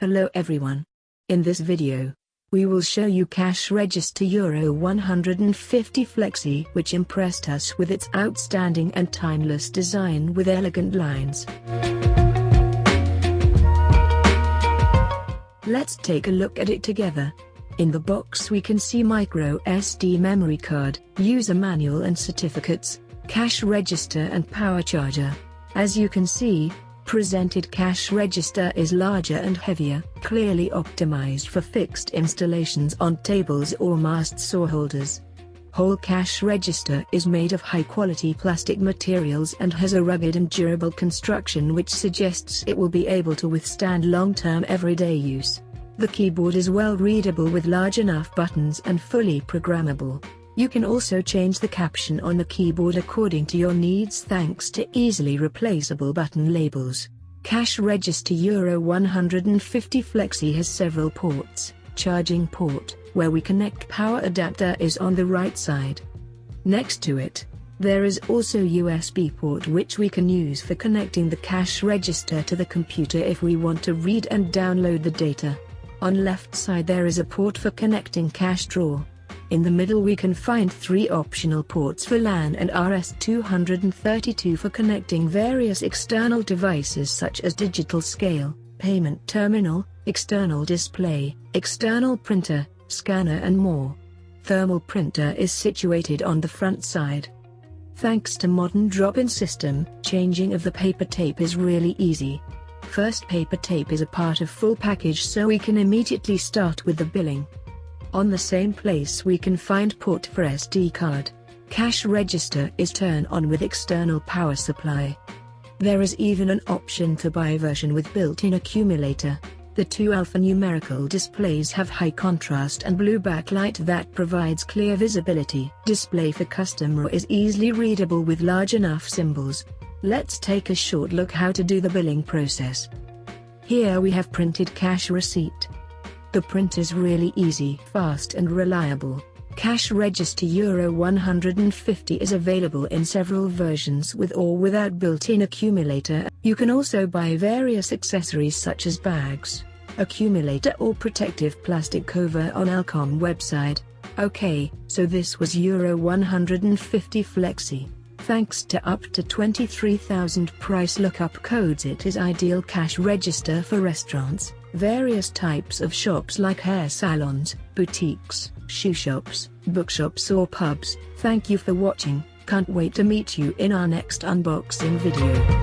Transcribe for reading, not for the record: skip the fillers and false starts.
Hello everyone. In this video, we will show you Cash Register Euro-150 Flexy, which impressed us with its outstanding and timeless design with elegant lines. Let's take a look at it together. In the box we can see micro SD memory card, user manual and certificates, cash register and power charger. As you can see, presented cash register is larger and heavier, clearly optimized for fixed installations on tables or masts or holders. Whole cash register is made of high-quality plastic materials and has a rugged and durable construction which suggests it will be able to withstand long-term everyday use. The keyboard is well readable with large enough buttons and fully programmable. You can also change the caption on the keyboard according to your needs thanks to easily replaceable button labels. Cash Register Euro-150 Flexy has several ports. Charging port, where we connect power adapter, is on the right side. Next to it, there is also USB port which we can use for connecting the cash register to the computer if we want to read and download the data. On left side there is a port for connecting cash drawer. In the middle we can find three optional ports for LAN and RS-232 for connecting various external devices such as digital scale, payment terminal, external display, external printer, scanner and more. Thermal printer is situated on the front side. Thanks to modern drop-in system, changing of the paper tape is really easy. First paper tape is a part of full package so we can immediately start with the billing. On the same place we can find port for SD card. Cash register is turned on with external power supply. There is even an option to buy version with built-in accumulator. The two alphanumerical displays have high contrast and blue backlight that provides clear visibility. Display for customer is easily readable with large enough symbols. Let's take a short look how to do the billing process. Here we have printed cash receipt. The print is really easy, fast and reliable. Cash Register Euro-150 is available in several versions with or without built-in accumulator. You can also buy various accessories such as bags, accumulator or protective plastic cover on ELCOM website. Okay, so this was Euro-150 Flexy. Thanks to up to 23,000 price lookup codes, it is ideal cash register for restaurants, various types of shops like hair salons, boutiques, shoe shops, bookshops or pubs. Thank you for watching. Can't wait to meet you in our next unboxing video.